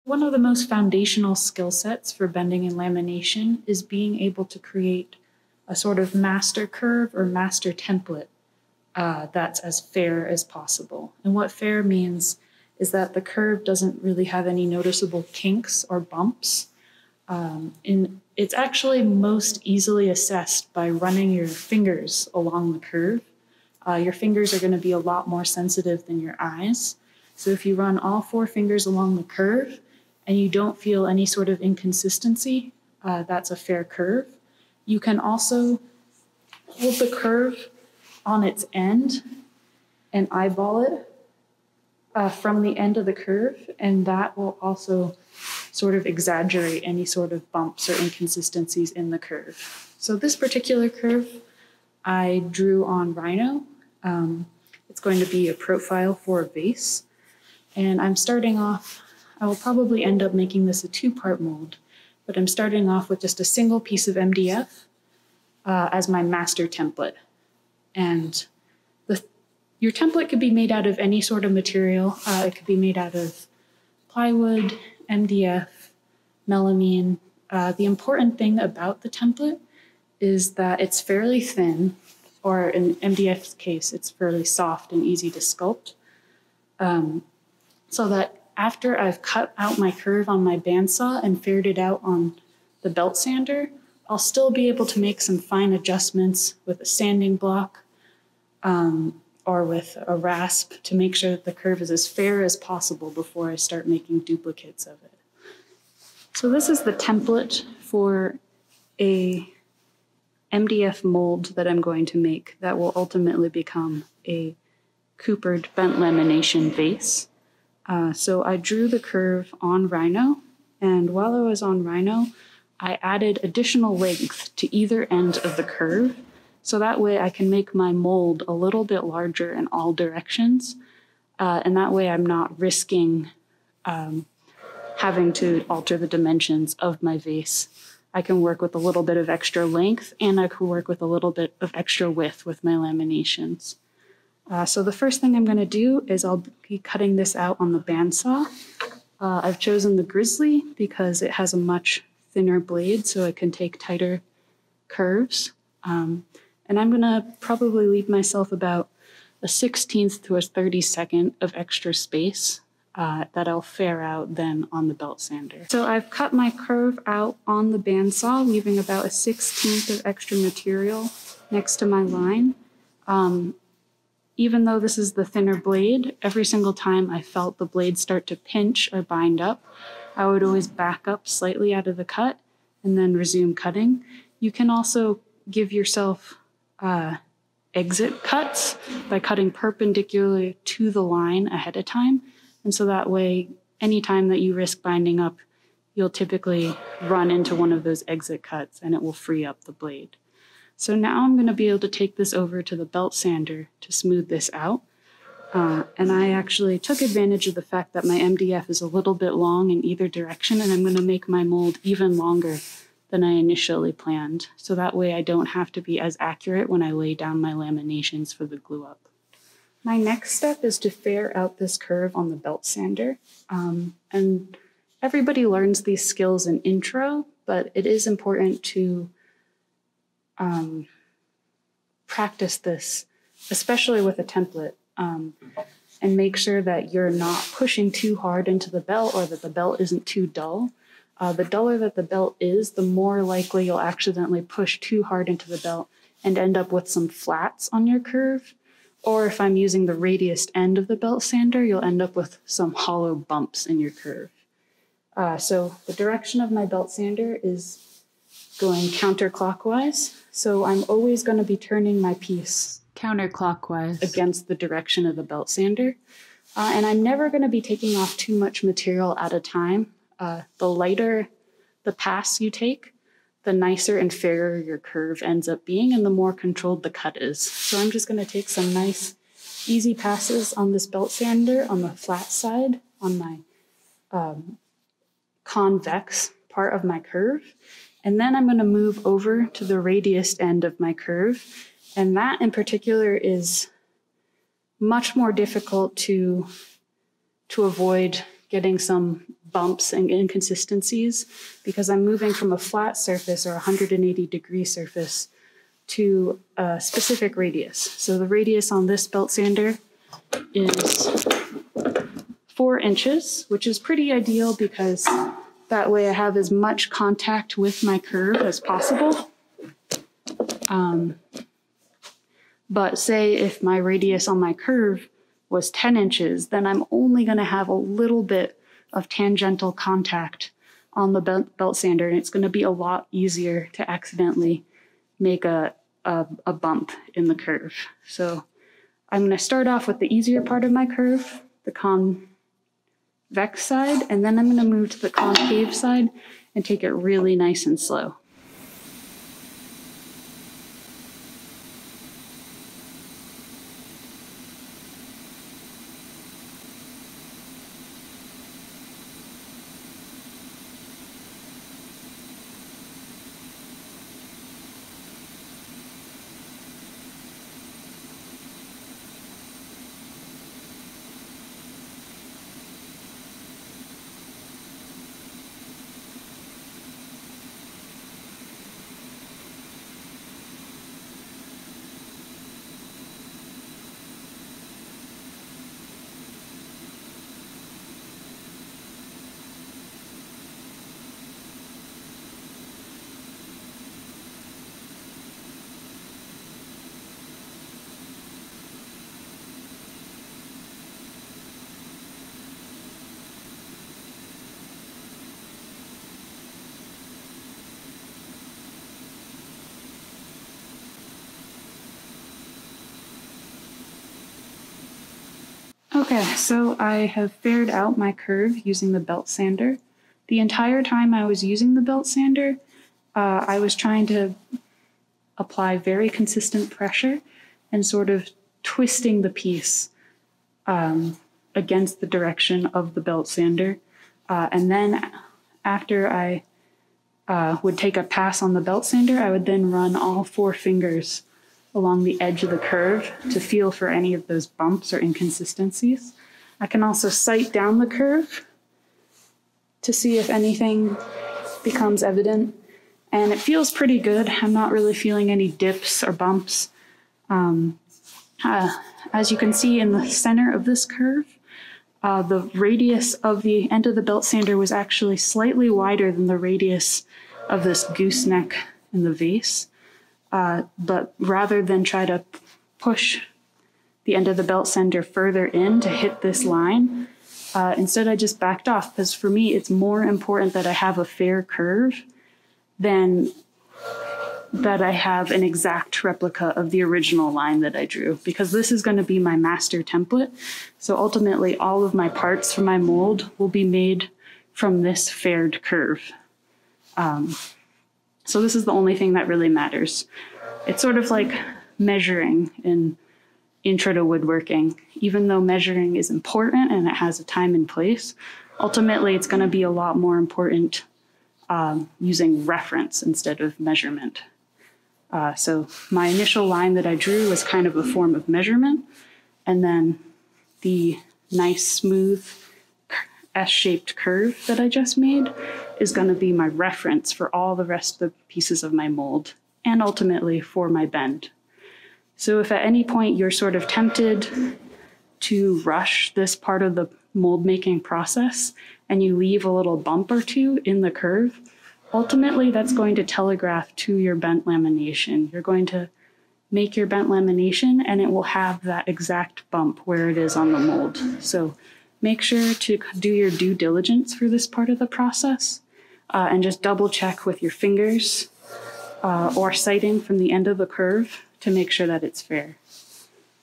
One of the most foundational skill sets for bending and lamination is being able to create a sort of master curve or master template that's as fair as possible. And what fair means is that the curve doesn't really have any noticeable kinks or bumps. And it's actually most easily assessed by running your fingers along the curve. Your fingers are going to be a lot more sensitive than your eyes. So if you run all 4 fingers along the curve and you don't feel any sort of inconsistency, that's a fair curve. You can also hold the curve on its end and eyeball it from the end of the curve, and that will also sort of exaggerate any sort of bumps or inconsistencies in the curve. So this particular curve I drew on Rhino. It's going to be a profile for a vase. And I'm starting off, I will probably end up making this a 2-part mold, but I'm starting off with just a single piece of MDF as my master template. And your template could be made out of any sort of material. It could be made out of plywood, MDF, melamine. The important thing about the template is that it's fairly thin, or in MDF's case, it's fairly soft and easy to sculpt. So that after I've cut out my curve on my bandsaw and faired it out on the belt sander, I'll still be able to make some fine adjustments with a sanding block or with a rasp to make sure that the curve is as fair as possible before I start making duplicates of it. So this is the template for a MDF mold that I'm going to make that will ultimately become a coopered bent lamination vase. So I drew the curve on Rhino, and while I was on Rhino, I added additional length to either end of the curve, so that way I can make my mold a little bit larger in all directions, and that way I'm not risking having to alter the dimensions of my vase. I can work with a little bit of extra length, and I can work with a little bit of extra width with my laminations. So the first thing I'm going to do is I'll be cutting this out on the bandsaw. I've chosen the Grizzly because it has a much thinner blade, so it can take tighter curves. And I'm going to probably leave myself about a 16th to a 32nd of extra space that I'll fair out then on the belt sander. So I've cut my curve out on the bandsaw, leaving about a 16th of extra material next to my line. Even though this is the thinner blade, every single time I felt the blade start to pinch or bind up, I would always back up slightly out of the cut and then resume cutting. You can also give yourself exit cuts by cutting perpendicular to the line ahead of time. And so that way, anytime that you risk binding up, you'll typically run into one of those exit cuts and it will free up the blade. So now I'm going to be able to take this over to the belt sander to smooth this out. And I actually took advantage of the fact that my MDF is a little bit long in either direction, and I'm going to make my mold even longer than I initially planned. So that way I don't have to be as accurate when I lay down my laminations for the glue up. My next step is to fair out this curve on the belt sander. And everybody learns these skills in intro, but it is important to practice this, especially with a template, and make sure that you're not pushing too hard into the belt or that the belt isn't too dull. The duller that the belt is, the more likely you'll accidentally push too hard into the belt and end up with some flats on your curve. Or if I'm using the radius end of the belt sander, you'll end up with some hollow bumps in your curve. So the direction of my belt sander is going counterclockwise. So I'm always going to be turning my piece counterclockwise against the direction of the belt sander. And I'm never going to be taking off too much material at a time. The lighter the pass you take, the nicer and fairer your curve ends up being and the more controlled the cut is. So I'm just going to take some nice, easy passes on this belt sander on the flat side on my convex part of my curve. And then I'm going to move over to the radius end of my curve. And that in particular is much more difficult to avoid getting some bumps and inconsistencies because I'm moving from a flat surface or 180-degree surface to a specific radius. So the radius on this belt sander is 4 inches, which is pretty ideal because that way I have as much contact with my curve as possible. But say if my radius on my curve was 10 inches, then I'm only going to have a little bit of tangential contact on the belt sander, and it's going to be a lot easier to accidentally make a bump in the curve. So I'm going to start off with the easier part of my curve, the convex side, and then I'm going to move to the concave side and take it really nice and slow. Okay, so I have faired out my curve using the belt sander. The entire time I was using the belt sander, I was trying to apply very consistent pressure and sort of twisting the piece against the direction of the belt sander. And then after I would take a pass on the belt sander, I would then run all 4 fingers along the edge of the curve to feel for any of those bumps or inconsistencies. I can also sight down the curve to see if anything becomes evident. And it feels pretty good. I'm not really feeling any dips or bumps. As you can see in the center of this curve, the radius of the end of the belt sander was actually slightly wider than the radius of this gooseneck in the vase. But rather than try to push the end of the belt sander further in to hit this line, instead I just backed off, because for me it's more important that I have a fair curve than that I have an exact replica of the original line that I drew, because this is going to be my master template. So ultimately all of my parts for my mold will be made from this faired curve. So this is the only thing that really matters. It's sort of like measuring in Intro to Woodworking. Even though measuring is important and it has a time and place, ultimately it's going to be a lot more important using reference instead of measurement. So my initial line that I drew was kind of a form of measurement, and then the nice smooth S-shaped curve that I just made is going to be my reference for all the rest of the pieces of my mold, and ultimately for my bend. So if at any point you're sort of tempted to rush this part of the mold making process and you leave a little bump or two in the curve, ultimately that's going to telegraph to your bent lamination. You're going to make your bent lamination and it will have that exact bump where it is on the mold. So make sure to do your due diligence for this part of the process and just double check with your fingers or sighting from the end of the curve to make sure that it's fair.